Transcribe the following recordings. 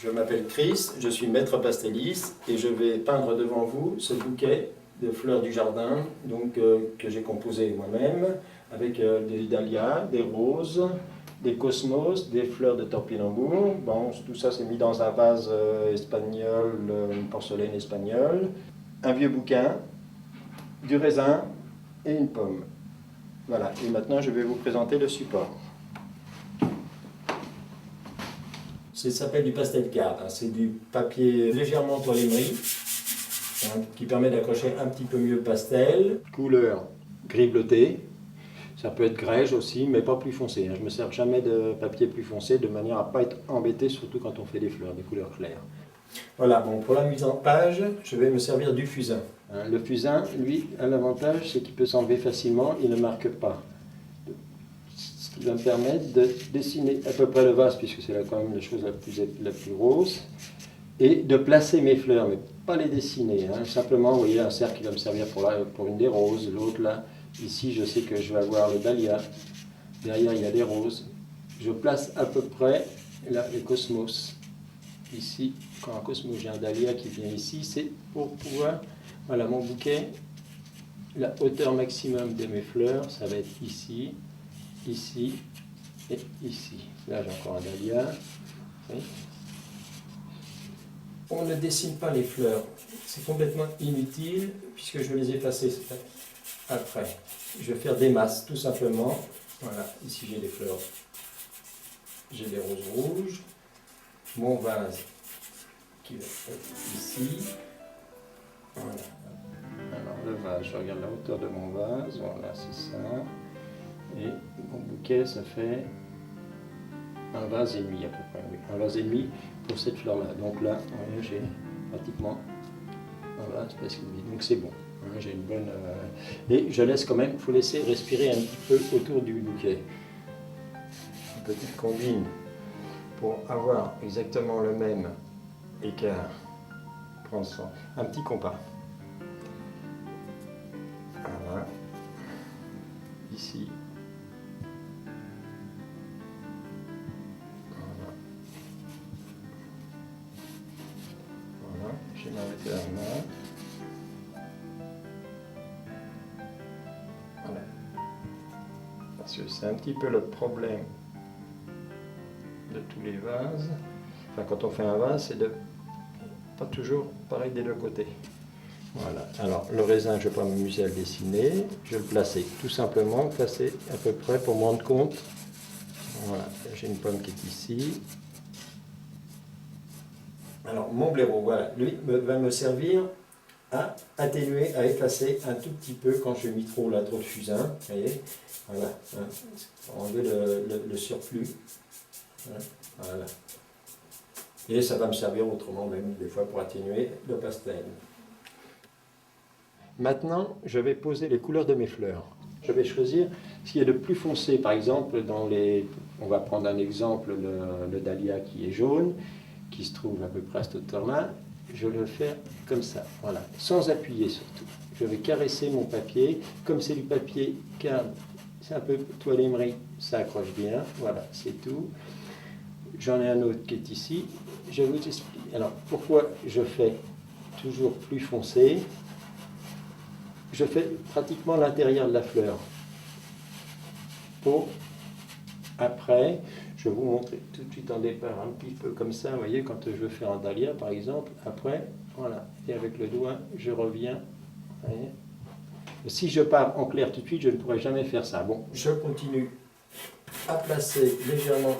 Je m'appelle Chris, je suis maître pastelliste et je vais peindre devant vous ce bouquet de fleurs du jardin que j'ai composé moi-même avec des dahlias, des roses, des cosmos, des fleurs de topinambour. Bon, tout ça c'est mis dans un vase espagnol, une porcelaine espagnole, un vieux bouquin, du raisin et une pomme. Voilà, et maintenant je vais vous présenter le support. Ça s'appelle du pastel card, c'est du papier légèrement polymérie qui permet d'accrocher un petit peu mieux le pastel. Couleur gris bleuté, ça peut être grège aussi, mais pas plus foncé. Je ne me sers jamais de papier plus foncé de manière à ne pas être embêté, surtout quand on fait des fleurs, des couleurs claires. Voilà, bon, pour la mise en page, je vais me servir du fusain. Le fusain, lui, a l'avantage, c'est qu'il peut s'enlever facilement, il ne marque pas. Ce qui va me permettre de dessiner à peu près le vase, puisque c'est quand même la chose la plus grosse, et de placer mes fleurs, mais pas les dessiner. Simplement, vous voyez, un cercle qui va me servir pour une des roses, l'autre là, ici je sais que je vais avoir le dahlia, derrière il y a des roses. Je place à peu près là, les cosmos. Ici, quand un cosmos, j'ai un dahlia qui vient ici, c'est pour pouvoir, voilà mon bouquet, la hauteur maximum de mes fleurs, ça va être ici, ici et ici. Là j'ai encore un dahlia. Oui. On ne dessine pas les fleurs, c'est complètement inutile puisque je vais les effacer après. Je vais faire des masses tout simplement. Voilà, ici j'ai des fleurs, j'ai des roses rouges, mon vase qui va être ici. Voilà. Alors le vase, je regarde la hauteur de mon vase, voilà c'est ça. Et mon bouquet, ça fait un vase et demi à peu près, oui. Un vase et demi pour cette fleur-là. Donc là, j'ai pratiquement un vase presque demi. Donc c'est bon. J'ai une bonne. Et je laisse quand même, il faut laisser respirer un petit peu autour du bouquet. Une petite combine pour avoir exactement le même écart. Prendre un petit compas. Voilà. Ici. Je vais m'arrêter là. Voilà. Parce que c'est un petit peu le problème de tous les vases. Enfin, quand on fait un vase, c'est de pas toujours pareil des deux côtés. Voilà. Alors, le raisin, je ne vais pas m'amuser à le dessiner. Je vais le placer tout simplement, placer à peu près pour me rendre compte. Voilà. J'ai une pomme qui est ici. Alors, mon blaireau, voilà, lui va me servir à atténuer, à effacer un tout petit peu quand j'ai mis trop de fusain. Vous voyez, voilà, hein, pour enlever le surplus. Hein, voilà. Et ça va me servir autrement même, des fois, pour atténuer le pastel. Maintenant, je vais poser les couleurs de mes fleurs. Je vais choisir ce qui est le plus foncé. Par exemple, on va prendre un exemple, le dahlia qui est jaune, qui se trouve à peu près à cette hauteur-là. Je vais le faire comme ça, voilà, sans appuyer surtout. Je vais caresser mon papier. Comme c'est du papier cadre, c'est un peu toile émery, ça accroche bien. Voilà, c'est tout. J'en ai un autre qui est ici. Je vais vous expliquer. Alors, pourquoi je fais toujours plus foncé? Je fais pratiquement l'intérieur de la fleur. Pour après, je vais vous montrer tout de suite en départ un petit peu comme ça. Vous voyez, quand je veux faire un dahlia par exemple, après, voilà. Et avec le doigt, je reviens. Vous voyez. Si je pars en clair tout de suite, je ne pourrai jamais faire ça. Bon, je continue à placer légèrement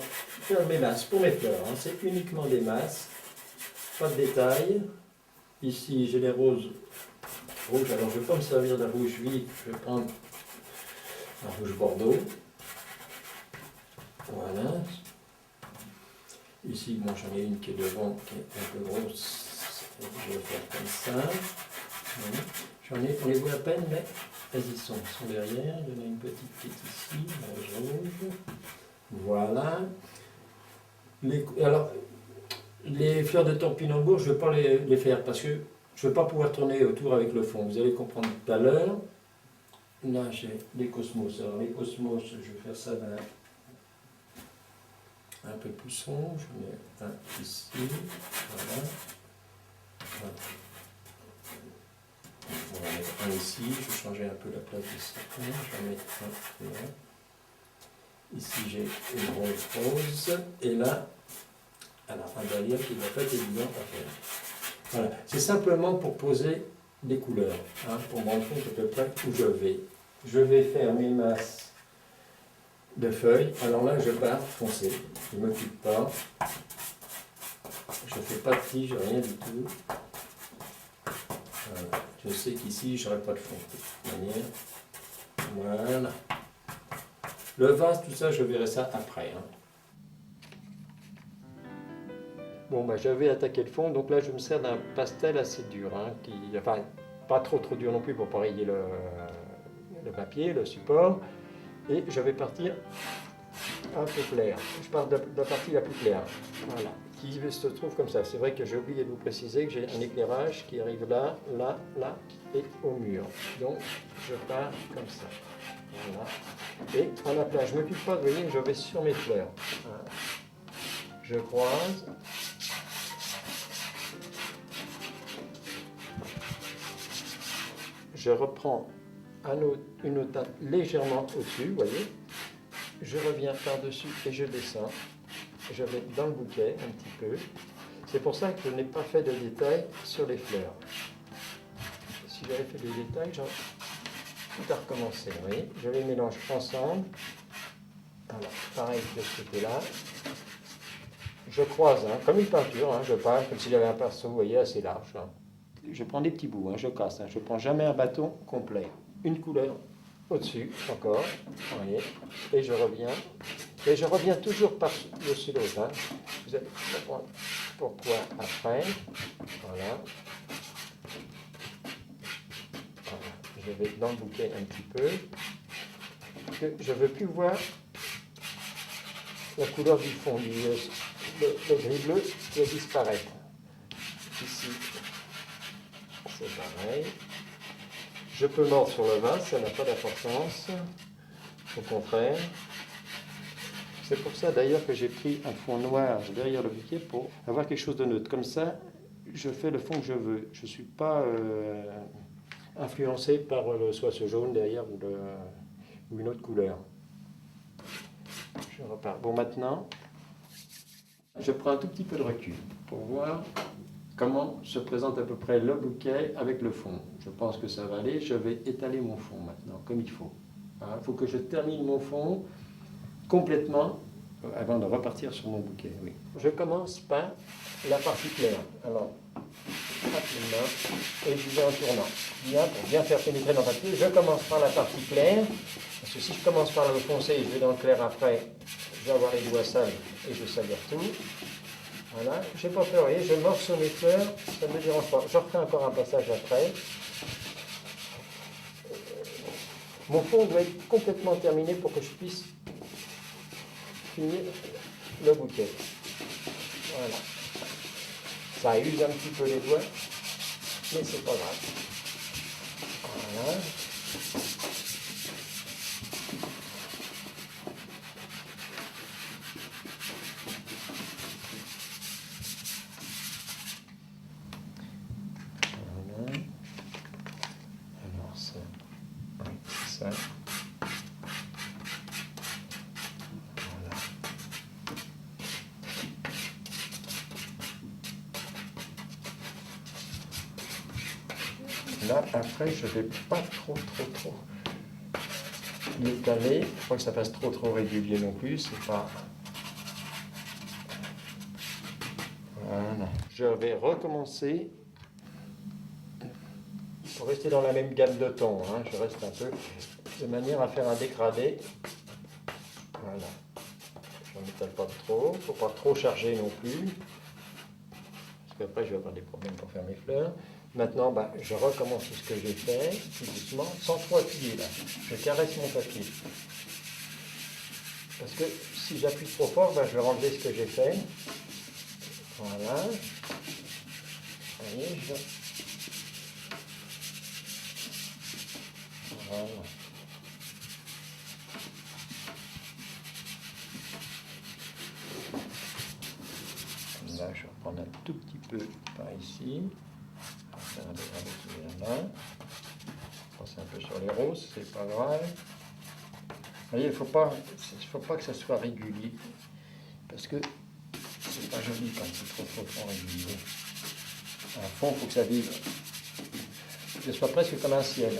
mes masses pour mes fleurs. Hein. C'est uniquement des masses, pas de détails. Ici, j'ai les roses rouges. Alors, je ne vais pas me servir d'un rouge vif. Je vais prendre un rouge bordeaux. Voilà. Ici, bon, j'en ai une qui est devant, qui est un peu grosse. Je vais faire comme ça. Voilà. On les voit à peine, mais elles y sont derrière. Il y en a une petite qui est ici, la rouge. Voilà. Alors, les fleurs de topinambour, je ne vais pas les faire parce que je ne vais pas pouvoir tourner autour avec le fond. Vous allez comprendre tout à l'heure. Là, j'ai les cosmos. Alors, les cosmos, je vais faire ça un peu plus sombre. J'en ai un ici. Voilà. Voilà. On va mettre un ici. Je vais changer un peu la place de certains. Je vais mettre un là. Ici, j'ai une rose. Et là, alors, un dahlia qui ne va pas être évident à faire. Voilà. C'est simplement pour poser des couleurs, hein, pour me rendre compte à peu près où je vais. Je vais faire mes masses de feuilles. Alors là, je pars foncé. Je ne m'occupe pas. Je ne fais pas de tige, rien du tout. Voilà. Je sais qu'ici, je n'aurai pas de fond. De toute manière. Voilà. Le vase, tout ça, je verrai ça après. Hein. Bon, bah, j'avais attaqué le fond, donc là, je me sers d'un pastel assez dur. Hein, enfin, pas trop dur non plus pour pas rayer le papier, le support. Et je vais partir un peu clair. Je pars de la partie la plus claire. Voilà. Qui se trouve comme ça. C'est vrai que j'ai oublié de vous préciser que j'ai un éclairage qui arrive là, là, là et au mur. Donc, je pars comme ça. Voilà. Et en appelant, je ne m'occupe pas, vous voyez, je vais sur mes fleurs. Voilà. Je croise. Je reprends une autre teinte légèrement au-dessus, vous voyez. Je reviens par-dessus et je descends. Je vais dans le bouquet un petit peu. C'est pour ça que je n'ai pas fait de détails sur les fleurs. Si j'avais fait des détails, j'aurais tout à recommencer. Vous voyez, je les mélange ensemble. Voilà, pareil de ce côté-là. Je croise, hein, comme une peinture, hein, je peins comme si j'avais un pinceau, vous voyez, assez large. Hein. Je prends des petits bouts, hein, je casse, hein, je ne prends jamais un bâton complet. Une couleur au-dessus, encore, vous voyez, et je reviens toujours par-dessus l'autre. Hein. Vous allez comprendre pourquoi après. Voilà. Voilà. Je vais dans le bouquet un petit peu. Je ne veux plus voir la couleur du fond, le gris-bleu qui disparaît. Ici, c'est pareil. Je peux mordre sur le vase, ça n'a pas d'importance. Au contraire. C'est pour ça d'ailleurs que j'ai pris un fond noir derrière le bouquet pour avoir quelque chose de neutre. Comme ça, je fais le fond que je veux. Je ne suis pas influencé par soit ce jaune derrière ou une autre couleur. Je repars. Bon, maintenant, je prends un tout petit peu de recul pour voir comment se présente à peu près le bouquet avec le fond. Je pense que ça va aller. Je vais étaler mon fond maintenant, comme il faut. Il faut que je termine mon fond complètement avant de repartir sur mon bouquet. Oui. Je commence par la partie claire. Alors, rapidement et je vais en tournant. Bien, pour bien faire pénétrer dans le papier, je commence par la partie claire, parce que si je commence par le foncé et je vais dans le clair après, je vais avoir les doigts sales et je salir tout. Voilà, j'ai pas peur, vous voyez, je morceau mes fleurs, ça ne me dérange pas. Je refais encore un passage après. Mon fond doit être complètement terminé pour que je puisse finir le bouquet. Voilà. Ça use un petit peu les doigts, mais c'est pas grave. Voilà. Voilà. Alors ça, oui, ça. Voilà. Là, après, je ne vais pas trop l'étaler. Il ne faut pas que ça fasse trop régulier non plus. C'est pas... Voilà. Je vais recommencer. Pour rester dans la même gamme de tons, hein. Je reste un peu de manière à faire un dégradé. Voilà. Je n'en étale pas trop. Il ne faut pas trop charger non plus. Parce qu'après, je vais avoir des problèmes pour faire mes fleurs. Maintenant, je recommence ce que j'ai fait, tout doucement, sans trop appuyer là. Je caresse mon papier. Parce que si j'appuie trop fort, je vais enlever ce que j'ai fait. Voilà. Vous voyez, Voilà. Là, je vais reprendre un tout petit peu par ici. On va faire un dégradé sur la main. Passer un peu sur les roses, c'est pas grave. Vous voyez, il ne faut pas que ça soit régulier. Parce que c'est pas joli quand c'est trop régulier. À fond, il faut que ça vibre. Que ce soit presque comme un ciel.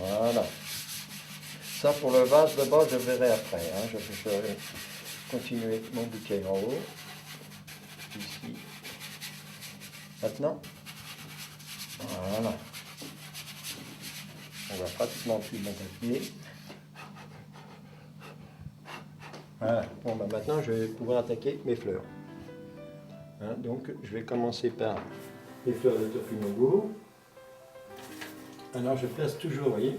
Voilà. Ça pour le vase de bas, je verrai après. Hein. Je vais continuer mon bouquet en haut. Ici. Maintenant. Voilà. On va pratiquement plus mon papier. Voilà. Bon, maintenant, je vais pouvoir attaquer mes fleurs. Hein, donc, je vais commencer par les fleurs de topinambour. Alors, je place toujours, vous voyez,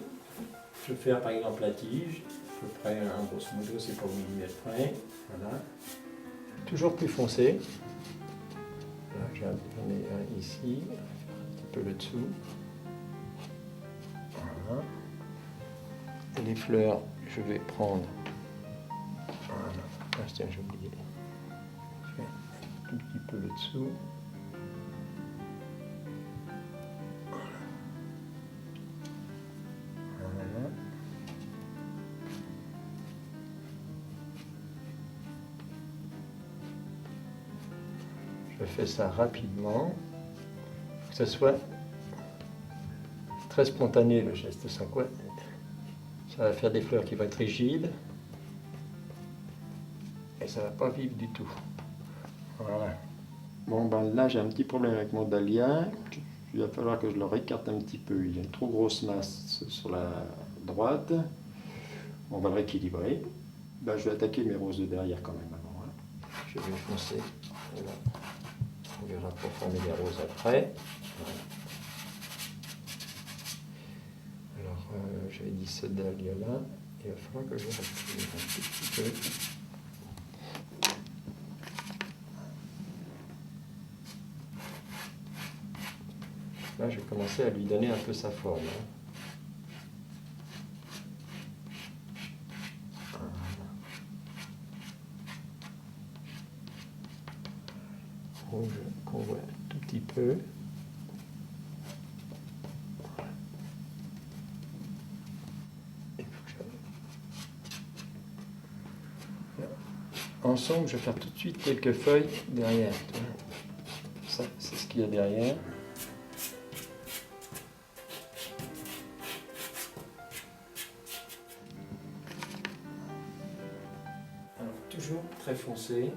je vais faire par exemple la tige, à peu près, en grosso modo, c'est pour millimètres près. Voilà. Toujours plus foncé. Là, j'en ai un ici, un petit peu le dessous. Voilà. Et les fleurs, je vais prendre. Voilà. Ah, tiens, j'ai oublié. Je fais un tout petit peu le dessous. Voilà. Je fais ça rapidement, que ce soit très spontané le geste, sans quoi ça va faire des fleurs qui vont être rigides et ça va pas vivre du tout. Voilà. Bon là j'ai un petit problème avec mon dahlia, il va falloir que je le écarte un petit peu, il y a une trop grosse masse sur la droite, on va le rééquilibrer. Je vais attaquer mes roses de derrière quand même avant. Hein. Je vais foncer. Voilà. On verra pour former les roses après. Voilà. Alors, j'avais dit ce dahlia-là, il va falloir que je recule un tout petit peu. Là, je vais commencer à lui donner un peu sa forme. Hein. Rouge qu'on voit un tout petit peu. Ensemble, je vais faire tout de suite quelques feuilles derrière. Ça, c'est ce qu'il y a derrière. Alors, toujours très foncé.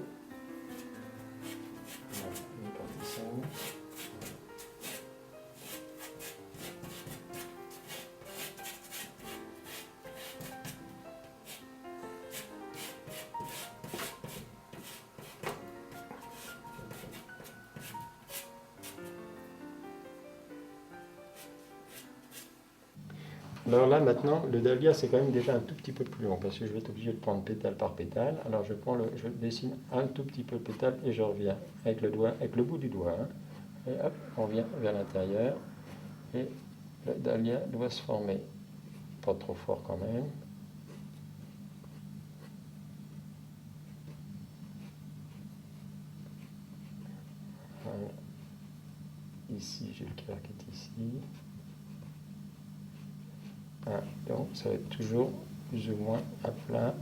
Alors là, maintenant, le dahlia, c'est quand même déjà un tout petit peu plus long, parce que je vais être obligé de prendre pétale par pétale. Alors je dessine un tout petit peu pétale et je reviens avec le doigt, avec le bout du doigt. Hein. Et hop, on vient vers l'intérieur. Et le dahlia doit se former. Pas trop fort quand même. Voilà. Ici, j'ai le cœur qui est ici. Ah, donc, ça va être toujours plus ou moins à plat.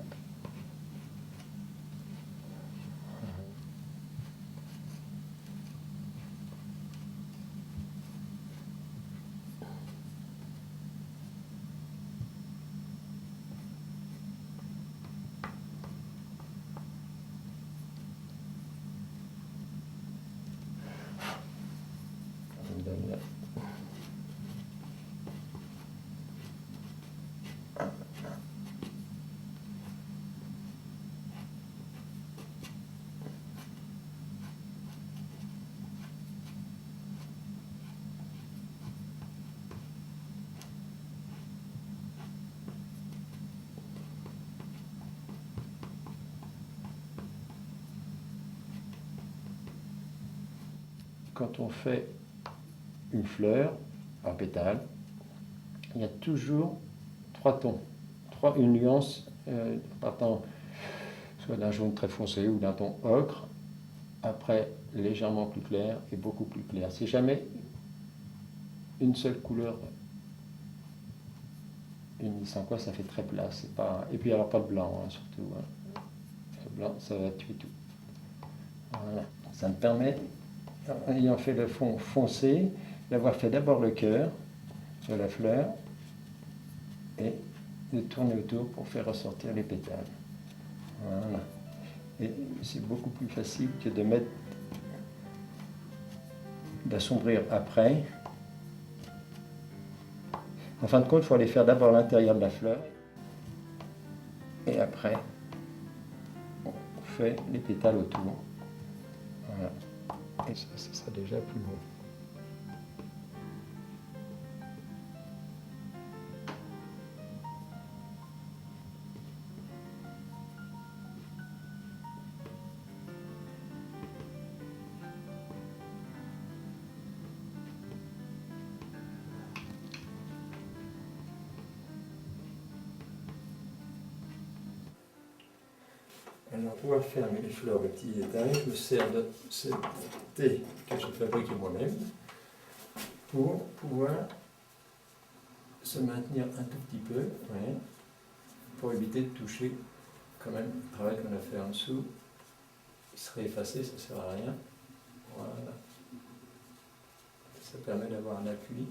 Quand on fait une fleur en pétale, il y a toujours 3 tons, une nuance partant soit d'un jaune très foncé ou d'un ton ocre, après légèrement plus clair et beaucoup plus clair. C'est jamais une seule couleur unie, sans quoi ça fait très plat. Pas... Et puis alors pas de blanc, hein, surtout. Hein. Le blanc, ça va tuer tout. Voilà. Ça me permet, en ayant fait le fond foncé, d'avoir fait d'abord le cœur sur la fleur et de tourner autour pour faire ressortir les pétales. Voilà. Et c'est beaucoup plus facile que de mettre d'assombrir après. En fin de compte, il faut aller faire d'abord l'intérieur de la fleur et après on fait les pétales autour. Voilà. Et ça, c'est ça déjà plus beau. Alors, pour pouvoir faire mes fleurs de petits détails, je me sers de cette thé que j'ai fabriqué moi-même pour pouvoir se maintenir un tout petit peu, ouais, pour éviter de toucher quand même le travail qu'on a fait en dessous. Il serait effacé, ça ne sert à rien. Voilà. Ça permet d'avoir un appui.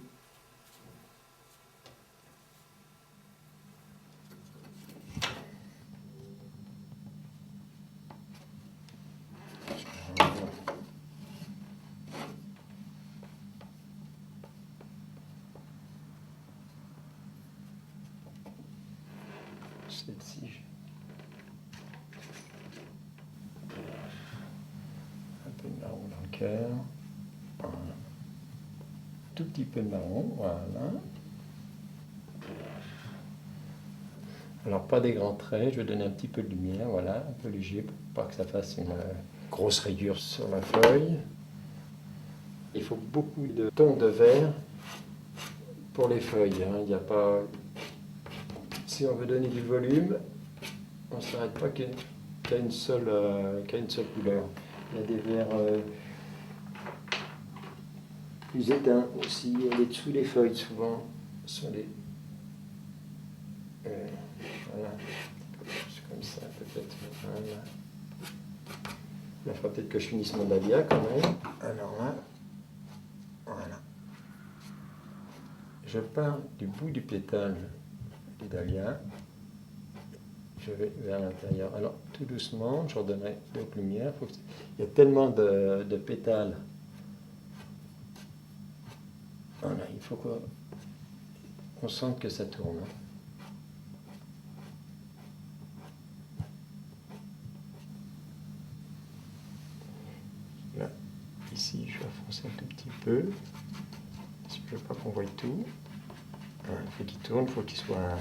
Celle-ci, un peu de marron dans le cœur, voilà. Tout petit peu de marron, voilà. Alors pas des grands traits, je vais donner un petit peu de lumière, voilà, un peu léger pour pas que ça fasse une grosse rayure sur la feuille. Il faut beaucoup de tons de vert pour les feuilles, hein. Il n'y a pas... Si on veut donner du volume, on ne s'arrête pas qu'à une seule couleur. Il y a des verts plus éteints aussi, les dessous des feuilles souvent sont les... voilà, c'est comme ça peut-être. Voilà. Il faudra peut-être que je finisse mon dahlia quand même. Alors là, voilà. Je pars du bout du pétale du dahlia. Je vais vers l'intérieur. Alors tout doucement, je redonnerai d'autres lumières. Il y a tellement de pétales. Voilà, il faut qu'on sente que ça tourne. Là, ici, je vais enfoncer un tout petit peu, parce que je ne veux pas qu'on voie tout. Il faut qu'il tourne, il faut qu'il soit...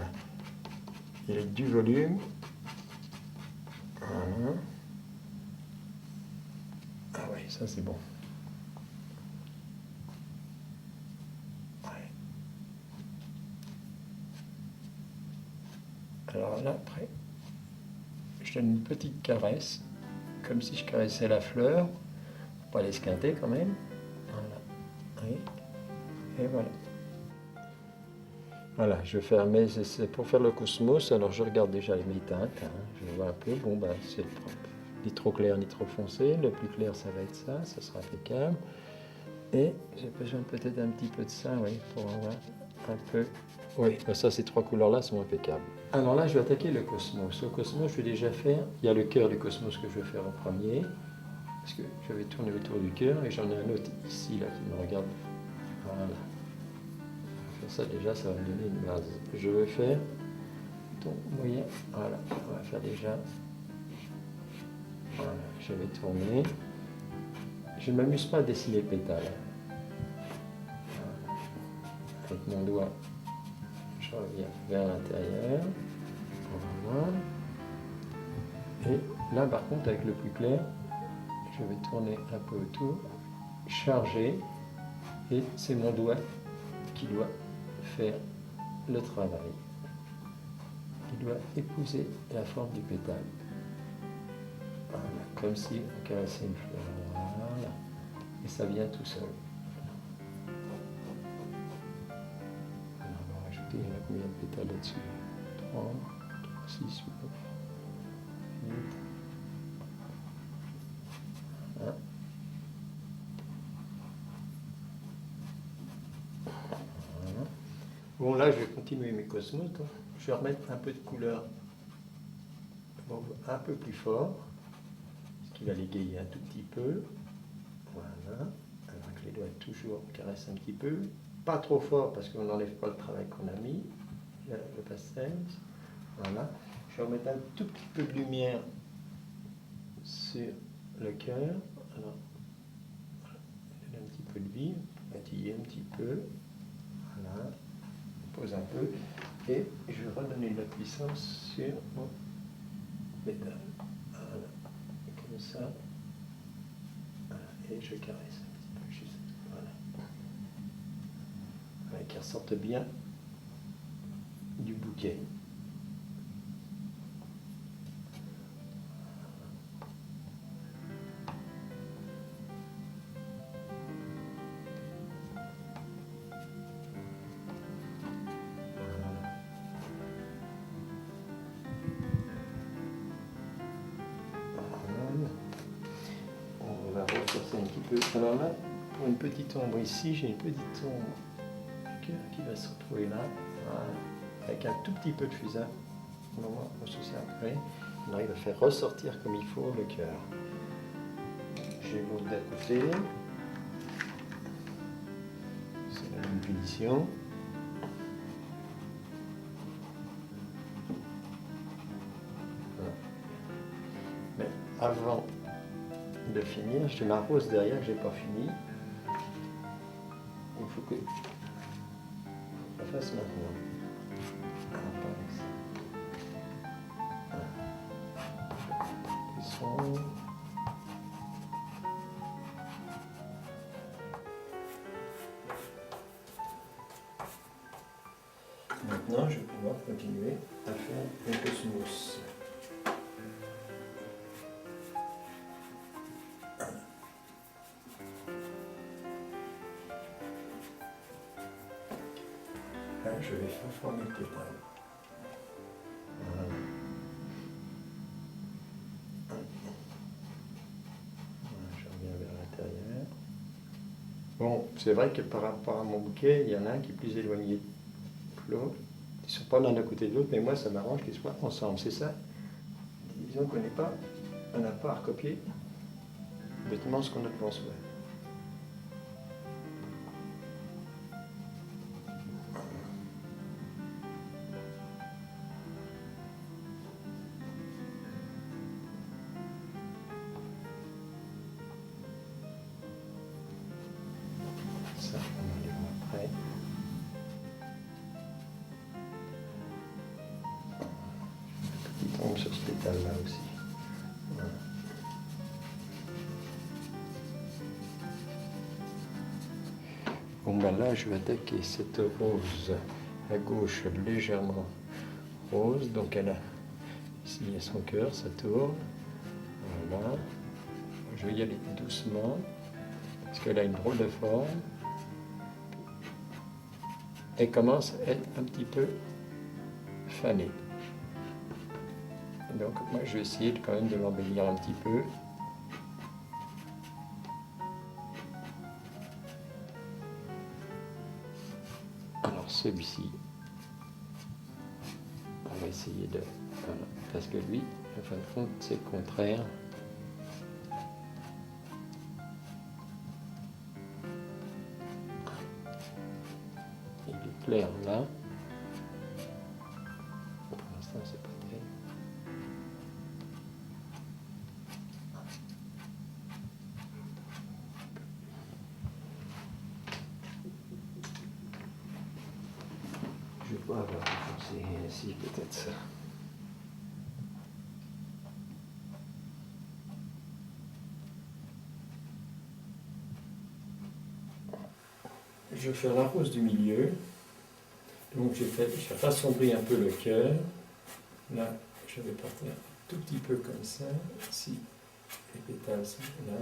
Il ait du volume. Voilà. Ah oui, ça c'est bon. Ouais. Alors là, après, je donne une petite caresse, comme si je caressais la fleur, pour pas l'esquinter quand même. Voilà. Oui. Et voilà. Voilà, je vais faire, mais c'est pour faire le cosmos, alors je regarde déjà mes teintes, hein. Je vois un peu, bon ben c'est ni trop clair ni trop foncé, le plus clair ça va être ça sera impeccable. Et j'ai besoin peut-être un petit peu de ça, oui, pour avoir un peu... Oui, ben ça ces trois couleurs-là sont impeccables. Alors là je vais attaquer le cosmos. Le cosmos je vais déjà faire, il y a le cœur du cosmos que je vais faire en premier, parce que je vais tourner autour du cœur, et j'en ai un autre ici là qui me regarde. Voilà. Ça déjà, ça va me donner une base. Je vais faire, donc, vous voyez, voilà, on va faire déjà, voilà, je vais tourner. Je ne m'amuse pas à dessiner le pétale. Voilà. Avec mon doigt, je reviens vers l'intérieur. Voilà. Et là, par contre, avec le plus clair, je vais tourner un peu autour, charger, et c'est mon doigt qui doit faire le travail. Il doit épouser la forme du pétale. Voilà, comme si on caressait une fleur. Voilà. Et ça vient tout seul. Alors, on va rajouter, il y en a combien de pétales là-dessus? 3, 6, 9, 8. Voilà. Voilà. Bon, là, je vais continuer mes cosmos. Donc, je vais remettre un peu de couleur un peu plus fort, ce qui va l'égayer un tout petit peu. Voilà. Avec les doigts toujours, on caresse un petit peu. Pas trop fort parce qu'on n'enlève pas le travail qu'on a mis, le pastel. Voilà. Je vais remettre un tout petit peu de lumière sur le cœur. Alors, voilà. Un petit peu de vie, matiller un petit peu. Voilà. On pose un peu. Et je vais redonner de la puissance sur mon pétale. Voilà. Comme ça. Voilà. Et je caresse un petit peu juste. Voilà. Voilà, qui ressorte bien du bouquet. On va ressortir un petit peu. Alors là, pour une petite ombre ici, j'ai une petite ombre qui va se retrouver là, voilà, avec un tout petit peu de fusain. On va voir ça après. On arrive à faire ressortir comme il faut le cœur. J'ai l'autre d'à côté. C'est la même punition. Voilà. Mais avant de finir, j'ai ma rose derrière que j'ai pas fini. Il faut que je la fasse maintenant. Maintenant, je vais pouvoir continuer à faire le cosmos. Là, je vais faire former le pétale. Voilà. Je reviens vers l'intérieur. Bon, c'est vrai que par rapport à mon bouquet, il y en a un qui est plus éloigné que l'autre. Ils ne sont pas l'un à côté de l'autre, mais moi, ça m'arrange qu'ils soient ensemble. C'est ça. Disons qu'on n'est pas, on n'a pas à recopier bêtement ce qu'on a devant soi. Ça, on va les voir après. pétales là aussi. Voilà. Bon ben là je vais attaquer cette rose à gauche légèrement rose, donc elle a ici il y a son cœur, ça tourne. Voilà. Je vais y aller doucement parce qu'elle a une drôle de forme. Elle commence à être un petit peu fanée. Donc moi je vais essayer quand même de l'embellir un petit peu. Alors celui-ci, on va essayer de... Voilà, parce que lui, en fin de compte, c'est le contraire. Il est clair là. Pour l'instant, c'est pas terrible. Je vais pas avoir forcé ainsi, peut-être ça. Je vais faire la rose du milieu. Donc j'ai rassombri un peu le cœur. Là, je vais partir un tout petit peu comme ça. Ici, les pétales sont là.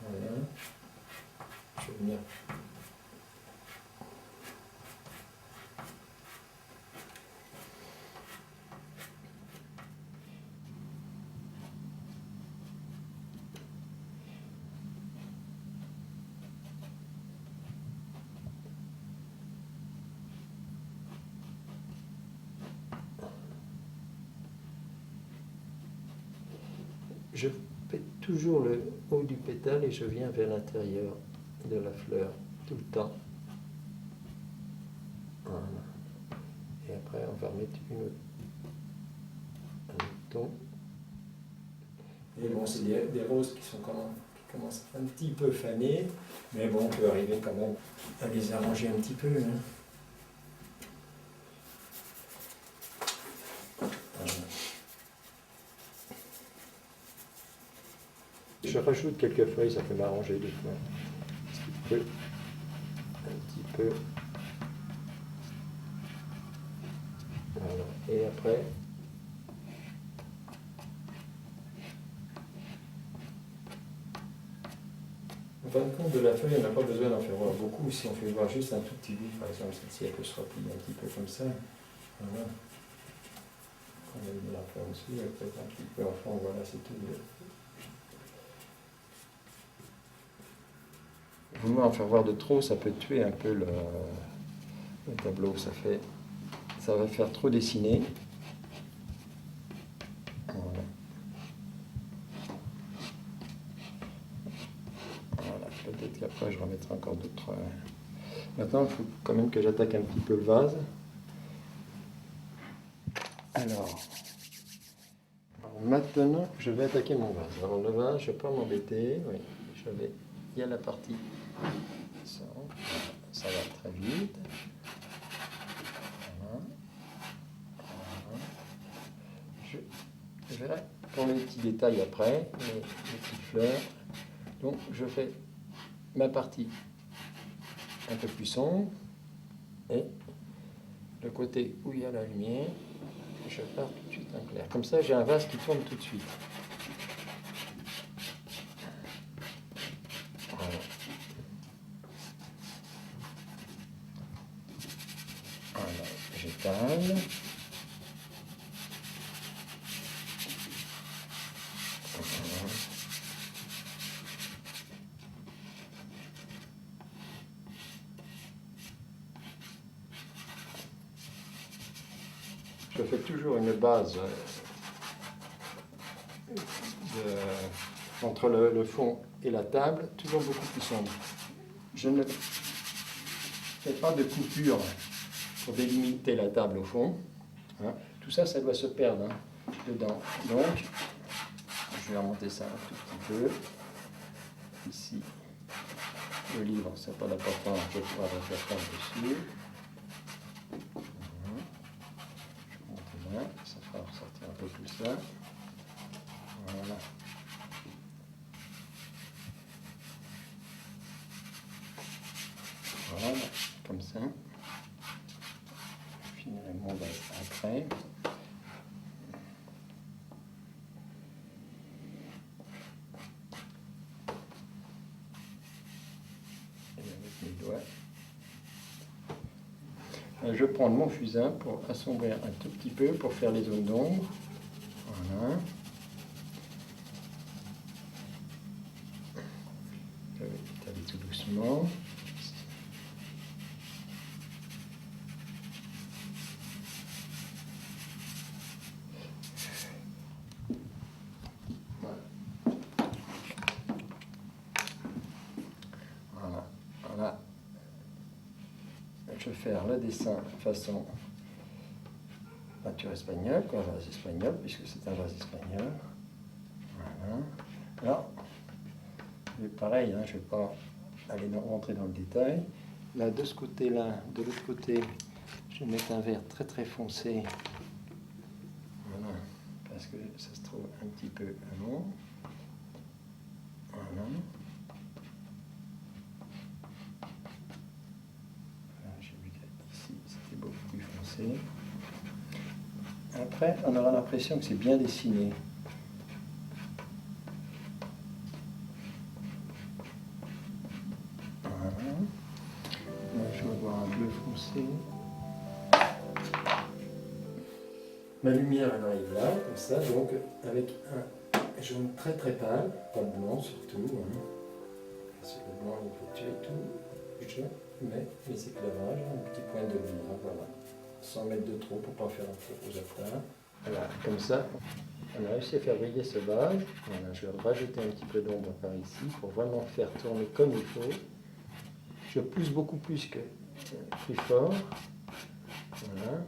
Voilà. Je vais venir. Je fais toujours le haut du pétale et je viens vers l'intérieur de la fleur, tout le temps. Voilà. Et après, on va remettre un autre ton. Et bon, c'est des roses qui commencent un petit peu fanées, mais bon, on peut arriver quand même à les arranger un petit peu. Hein. Je rajoute quelques feuilles, ça peut m'arranger des fois. Un petit peu. Voilà. Et après, en fin de compte de la feuille, on n'a pas besoin d'en faire voir beaucoup. Si on fait voir juste un tout petit bout, par exemple, celle-ci, elle peut se replier un petit peu comme ça. Voilà. On va la faire aussi, peut-être un petit peu en fond, voilà, c'est tout. Vouloir en faire voir de trop, ça peut tuer un peu le tableau. Ça va faire trop dessiner. Voilà. Voilà. Peut-être qu'après je remettrai encore d'autres. Maintenant, il faut quand même que j'attaque un petit peu le vase. Alors maintenant, je vais attaquer mon vase. Alors le vase, je ne vais pas m'embêter. Oui, il y a la partie. Ça va très vite. Voilà. Voilà. Je verrai pour les petits détails après, les petites fleurs. Donc je fais ma partie un peu plus sombre et le côté où il y a la lumière, je pars tout de suite en clair. Comme ça, j'ai un vase qui tourne tout de suite. Voilà. Voilà, j'étale. Je fais toujours une base entre le fond et la table, toujours beaucoup plus sombre. Je ne fais pas de coupure pour délimiter la table au fond. Hein. Tout ça, ça doit se perdre dedans. Donc, je vais remonter ça un tout petit peu. Ici, le livre, ça n'a pas d'importance, je vais pouvoir le faire par-dessus. Ça fera ressortir un peu tout ça. Voilà. Voilà, comme ça. Je finirai mon vase après. Et avec mes doigts. Je vais prendre mon fusain pour assombrir un tout petit peu, pour faire les zones d'ombre. Voilà. Je vais étaler tout doucement. Voilà. Je vais faire le dessin façon peinture espagnole, quoi, vase espagnol, puisque c'est un vase espagnol. Voilà. Alors, pareil, hein, je ne vais pas aller rentrer dans le détail. Là, de ce côté-là, de l'autre côté, je vais mettre un vert très très foncé. Voilà, parce que ça se trouve un petit peu long. Voilà. J'ai vu qu'ici, c'était beaucoup plus foncé. Après, on aura l'impression que c'est bien dessiné. Voilà. Là, je vais avoir un bleu foncé. Ma lumière, elle arrive là, comme ça, donc avec un jaune très très pâle, pas le blanc surtout. Hein. Parce que le blanc, il peut tuer tout. Je mets mes éclairages, un petit point de lumière, voilà. Sans mettre de trop pour ne pas faire un trop rougeâtre. Voilà, comme ça, on a réussi à faire briller ce vase. Voilà, je vais rajouter un petit peu d'ombre par ici pour vraiment faire tourner comme il faut. Je pousse beaucoup plus fort. Voilà.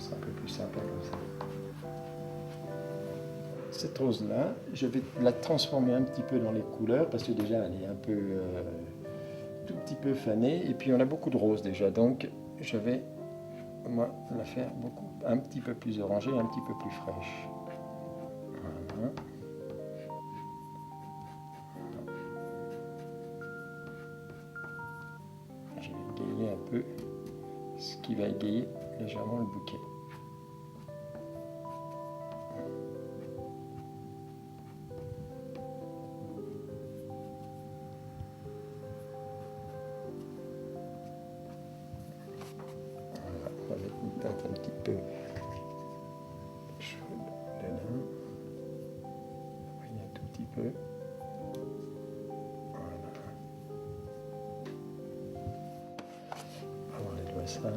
C'est un peu plus sympa comme ça. Cette rose-là, je vais la transformer un petit peu dans les couleurs parce que déjà elle est un peu, tout petit peu fanée et puis on a beaucoup de roses déjà, donc je vais moi la faire un petit peu plus orangée, un petit peu plus fraîche. Voilà. Je vais égayer un peu ce qui va égayer légèrement le bouquet. Voilà, on va mettre une teinte un petit peu chaude dedans. Voyez un tout petit peu. Voilà. On va enlever ça.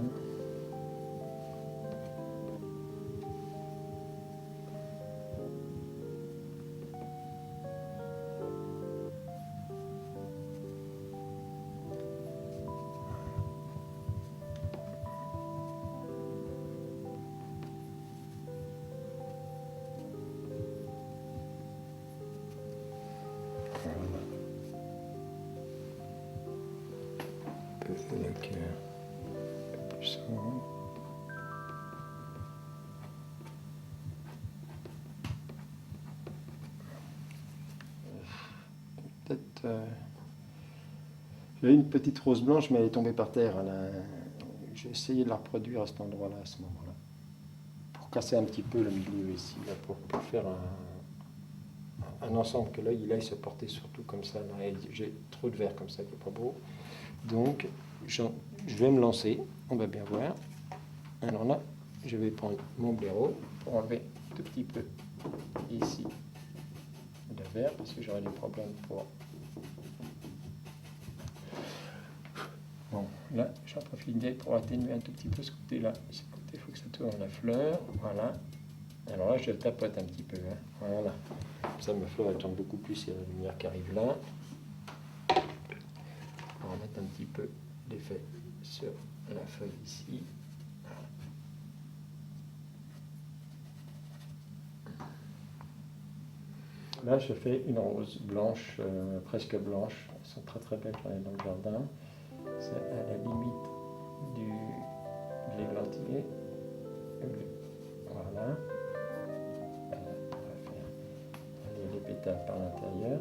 Le cœur plus sombre. Peut-être j'ai une petite rose blanche mais elle est tombée par terre. J'ai essayé de la reproduire à cet endroit-là, à ce moment-là, pour casser un petit peu le milieu ici, là, pour faire un ensemble que l'œil il aille se porter surtout comme ça. J'ai trop de vert comme ça qui n'est pas beau. Donc je vais me lancer, on va bien voir. Alors là, je vais prendre mon blaireau pour enlever un tout petit peu ici de vert parce que j'aurai des problèmes pour... Bon, là, j'en profite pour atténuer un tout petit peu ce côté-là. Ce côté, il faut que ça tourne la fleur. Voilà. Alors là, je tapote un petit peu. Hein. Voilà. Comme ça, ma fleur, elle tourne beaucoup plus, il y a la lumière qui arrive là. va remettre un petit peu d'effet sur la feuille ici. Là, je fais une rose blanche, presque blanche. Elles sont très très belles, j'en ai dans le jardin. C'est à la limite de l'églantier. Voilà. On va faire aller les pétales par l'intérieur.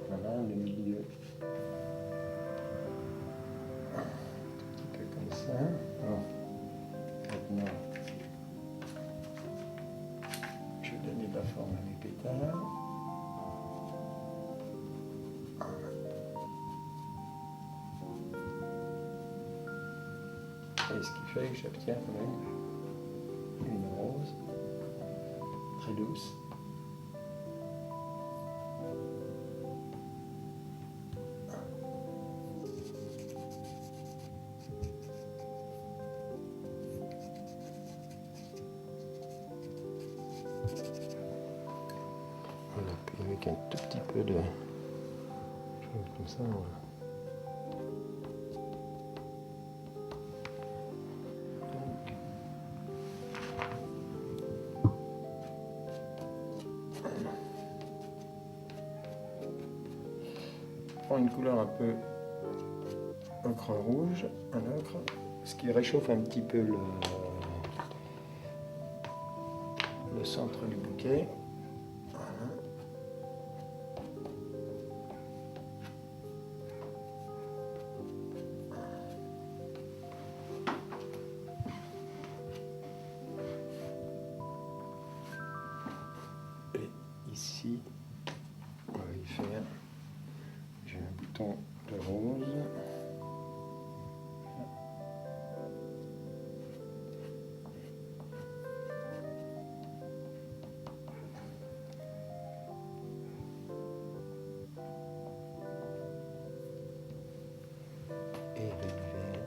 Voilà, le milieu. Un petit peu comme ça. Bon. Maintenant, je vais donner de la forme à mes pétales. Et ce qui fait que j'obtiens quand même une rose très douce. Voilà, puis avec un tout petit peu de chose comme ça, voilà. Prends une couleur un peu ocre rouge, un ocre, ce qui réchauffe un petit peu le centre du bouquet. Voilà. Et ici, on va y faire, j'ai un bouton de rose. Et le vert.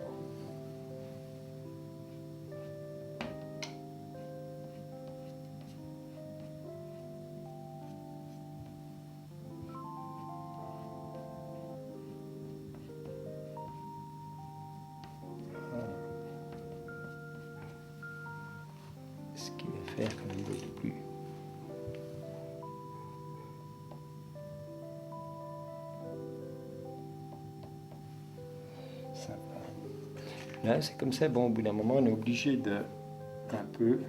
Ce qui va faire quand même beaucoup plus sympa. Là, c'est comme ça, bon, au bout d'un moment, on est obligé de un peu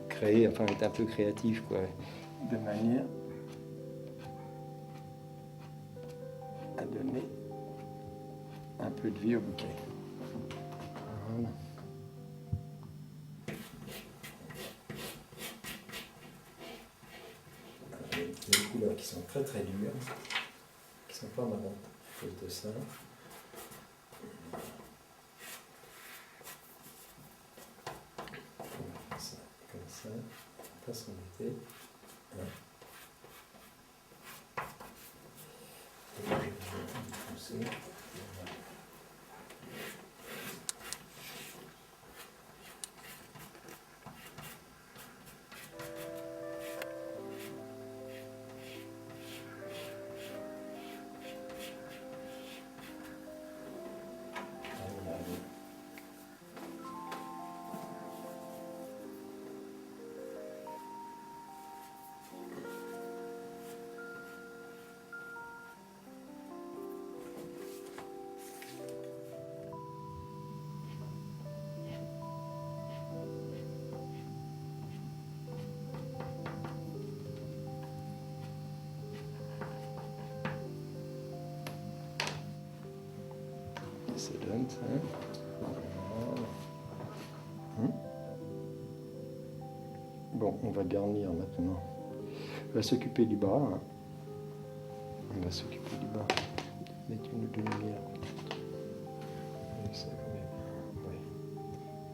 créer, enfin être un peu créatif, quoi, de manière à donner un peu de vie au bouquet. Voilà. Des couleurs qui sont très très dures, qui sont pas marrantes, à cause de ça. Ça, comme ça, pas s'embêter. Voilà. Et je vais pousser. Ça donne ça. Voilà. Bon, on va garnir maintenant. On va s'occuper du bas. Hein. On va s'occuper du bas. Mettre une ou deux lumières. Ça, ouais.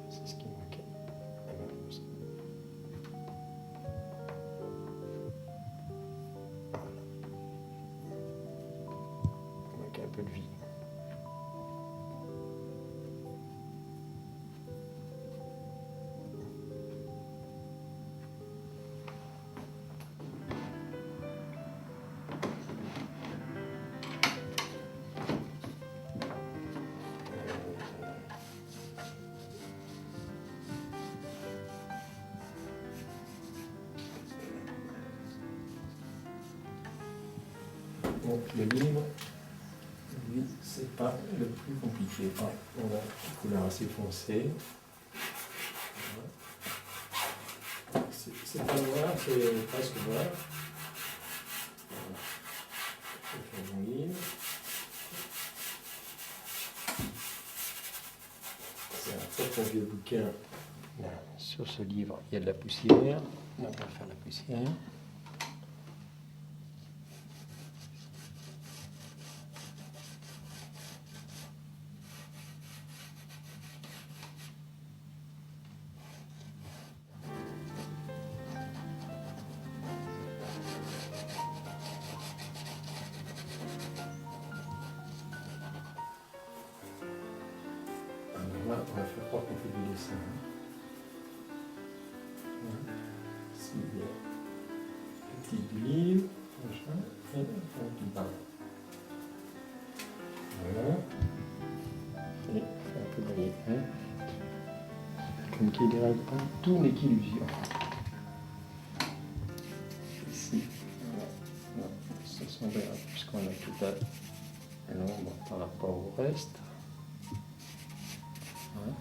C'est ce qui manquait. Voilà. Il manque un peu de vie. Donc le livre, lui, c'est pas le plus compliqué. Ah, on a une couleur assez foncée. Voilà. C'est pas noir, c'est presque noir. Voilà. Je vais faire mon livre. C'est un très vieux bouquin. Là, sur ce livre, il y a de la poussière. On va faire la poussière. Là, on va faire croire qu'on fait du dessin. Ici, il y a le petit du livre, machin, et on parle. Voilà. Et c'est un peu briller. Hein. Comme qui dirait, tout n'est qu'illusion. Ici, voilà. Ça s'enverra puisqu'on a tout à l'ombre par rapport au reste. Hein.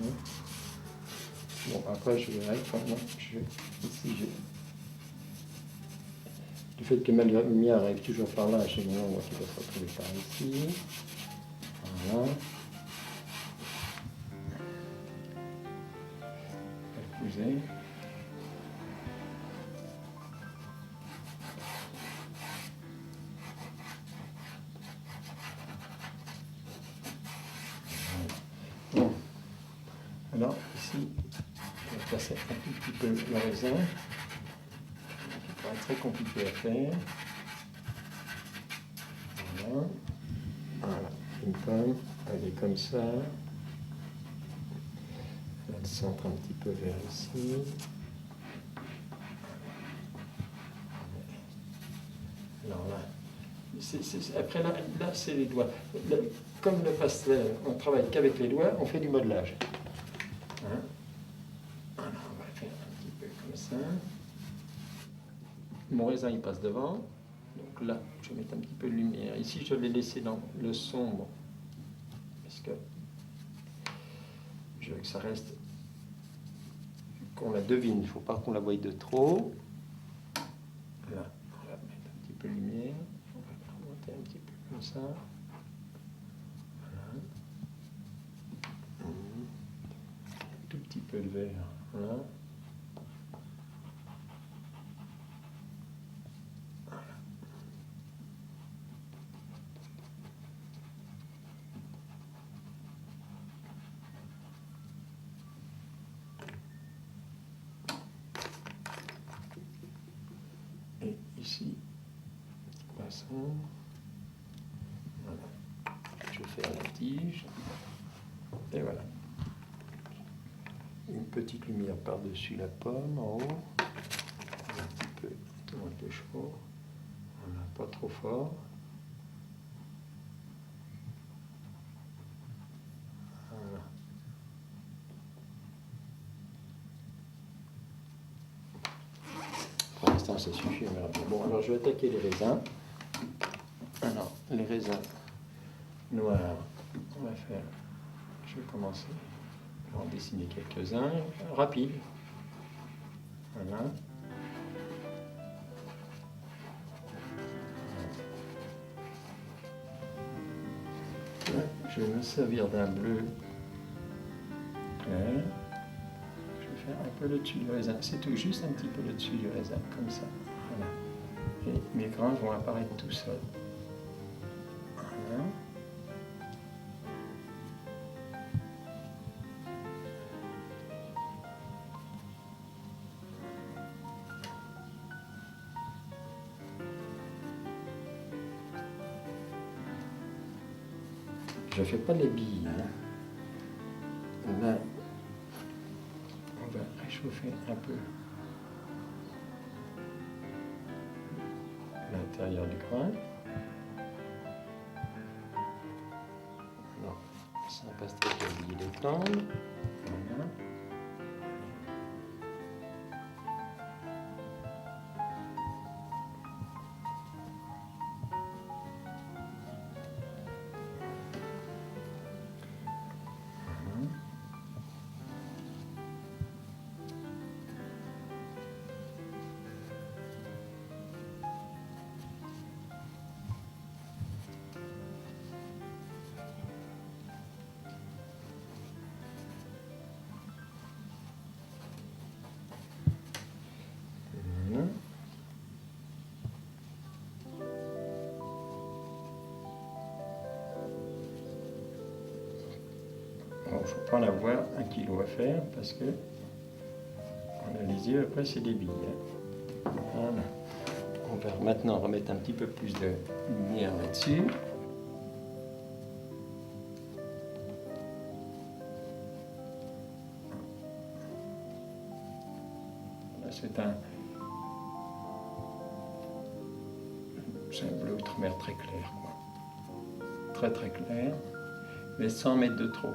Hein. Bon, après, je verrai comment ici, du fait que ma lumière arrive toujours par là, j'ai mon ombre qui doit se retrouver par ici. Voilà. Accuser. Bon. Alors, ici, je vais passer un tout petit peu le raisin, qui pourrait être très compliqué à faire. Voilà. Voilà. Une pomme, elle est comme ça. Elle centre un petit peu vers ici. Alors là, après là c'est les doigts. Comme le pastel, on travaille qu'avec les doigts, on fait du modelage. Hein? Alors on va faire un petit peu comme ça. Mon raisin il passe devant. Donc là, je vais mettre un petit peu de lumière. Ici, je l'ai laissé dans le sombre. Parce que je veux que ça reste, qu'on la devine. Il ne faut pas qu'on la voie de trop. Là, on va mettre un petit peu de lumière. On va remonter un petit peu comme ça. Voilà. Un tout petit peu de vert. Voilà. Et ici, passons. Voilà. Je vais faire la tige. Et voilà. Une petite lumière par-dessus la pomme en haut. Un peu chaud. Voilà, pas trop fort. Voilà. Pour l'instant, ça suffit. Bon, alors je vais attaquer les raisins. Alors, les raisins noirs, on va faire. Je vais commencer. Je vais en dessiner quelques-uns. Rapide. Voilà. Je vais me servir d'un bleu clair. Je vais faire un peu le dessus du raisin. C'est tout, juste un petit peu le dessus du raisin, comme ça. Voilà. Et mes grains vont apparaître tout seuls. Voilà. Je ne fais pas les billes. Là, on va réchauffer un peu l'intérieur du grain. Alors, c'est un pastel qui a oublié d'étendre. Voilà. pas en avoir 1 kilo à faire parce que on a les yeux, après c'est des billes. Hein. Voilà. On va maintenant remettre un petit peu plus de lumière là-dessus. C'est un bleu outre-mer très clair, quoi. Très très clair, mais sans mettre de trop.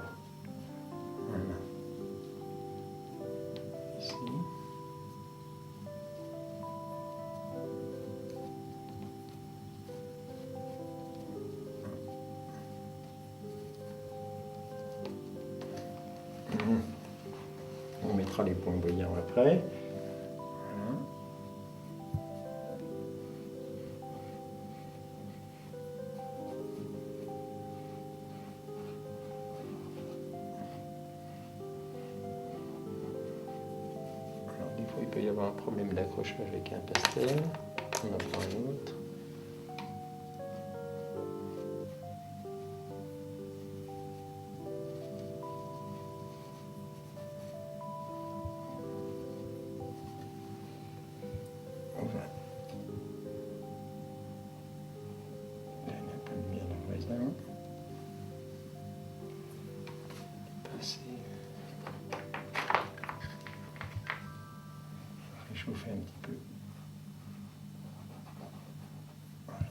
Voilà. Ici. On mettra les points bouillants après. Il peut y avoir un problème d'accrochage avec un pastel. On en prend un autre. Voilà. Il y a un peu de lumière dans le raisin. Passer. Réchauffer un petit peu. Voilà.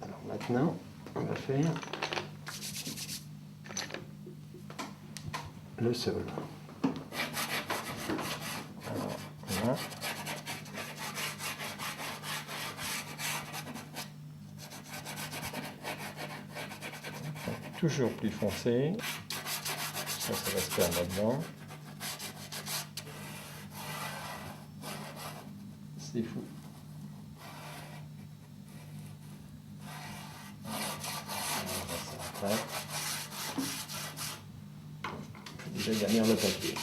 Alors maintenant, on va faire le sol. Alors, voilà. Toujours plus foncé. Ça va se faire là-dedans. C'est fou. Ouais. Je vais déjà garnir le papier.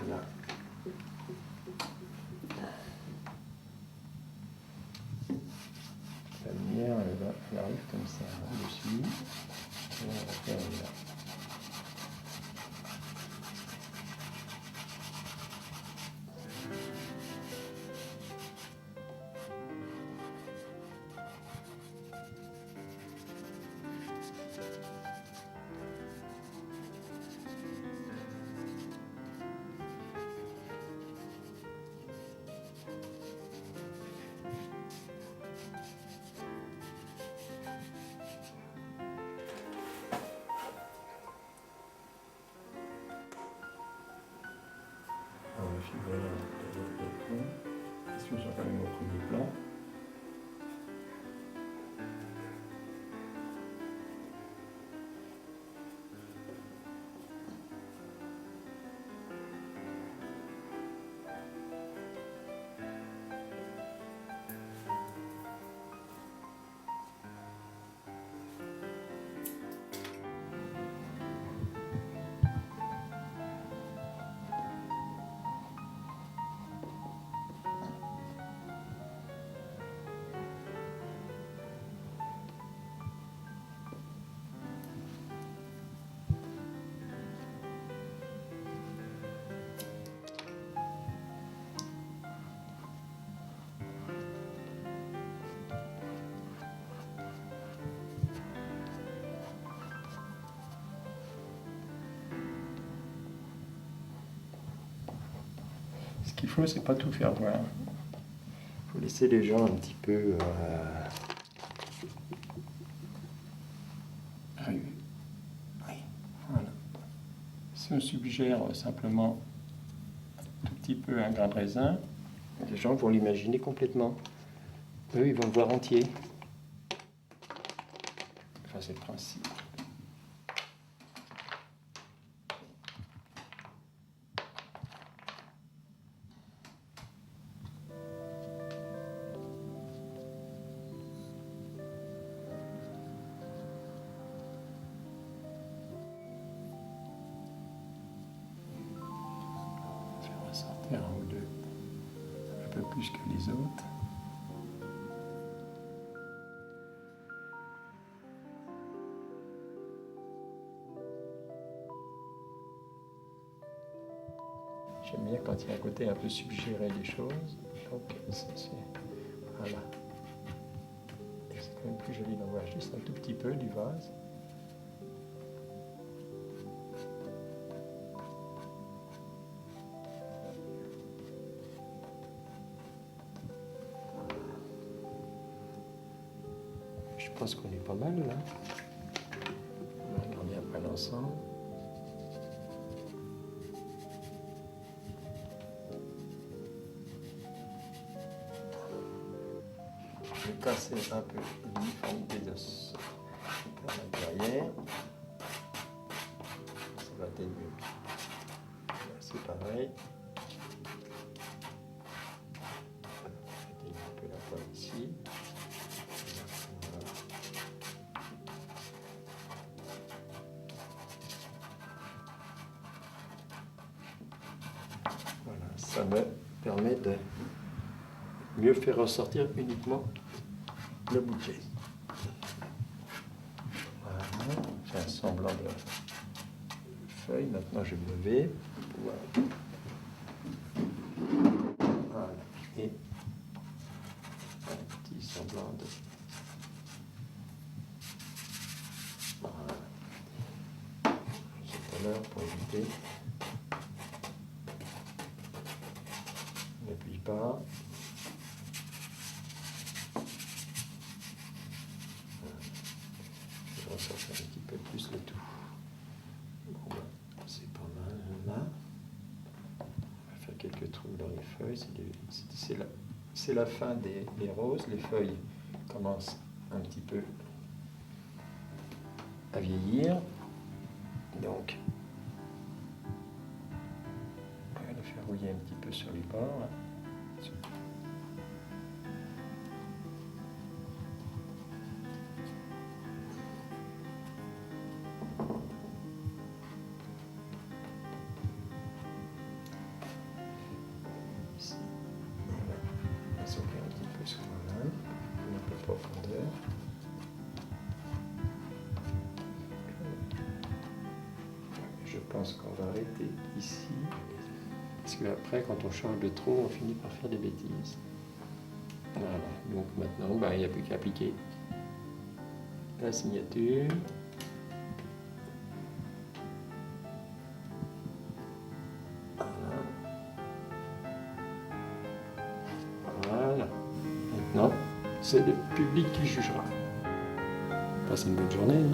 Là. La lumière, elle arrive comme ça, dessus. Et on va faire là. plan. Ce qu'il faut, c'est pas tout faire voir. Il faut laisser les gens un petit peu arriver. Oui, voilà. Si on suggère simplement un tout petit peu un grain de raisin, les gens vont l'imaginer complètement. Eux, ils vont le voir entier. Enfin, c'est le principe. Sortir un ou deux, un peu plus que les autres. J'aime bien quand il y a un côté un peu suggéré des choses. Donc, voilà. C'est quand même plus joli d'en voir juste un tout petit peu du vase. Je pense qu'on est pas mal là. On va regarder après l'ensemble. Je vais casser un peu l'uniformité de ce derrière. Ça va atténuer. C'est pareil. Atténuer un peu la pointe ici. Voilà, ça me permet de mieux faire ressortir uniquement le bouquet. Voilà, j'ai un semblant de feuille. Maintenant, je vais me lever. Voilà. Voilà. Et un petit semblant de... Voilà. Tout à l'heure pour éviter. N'appuie pas. Je vais ressortir un petit peu plus le tout. Bon, c'est pas mal là. On va faire quelques trous dans les feuilles. C'est la fin des roses. Les feuilles commencent un petit peu à vieillir. Donc, on va le faire rouiller un petit peu sur les bords. Ici, on va sauver un petit peu ce point-là, un peu de profondeur. Je pense qu'on va arrêter ici, parce qu'après, quand on change de trop, on finit par faire des bêtises. Voilà, donc maintenant, il n'y a plus qu'à appliquer la signature. Voilà. Maintenant, c'est le public qui jugera. Passez une bonne journée.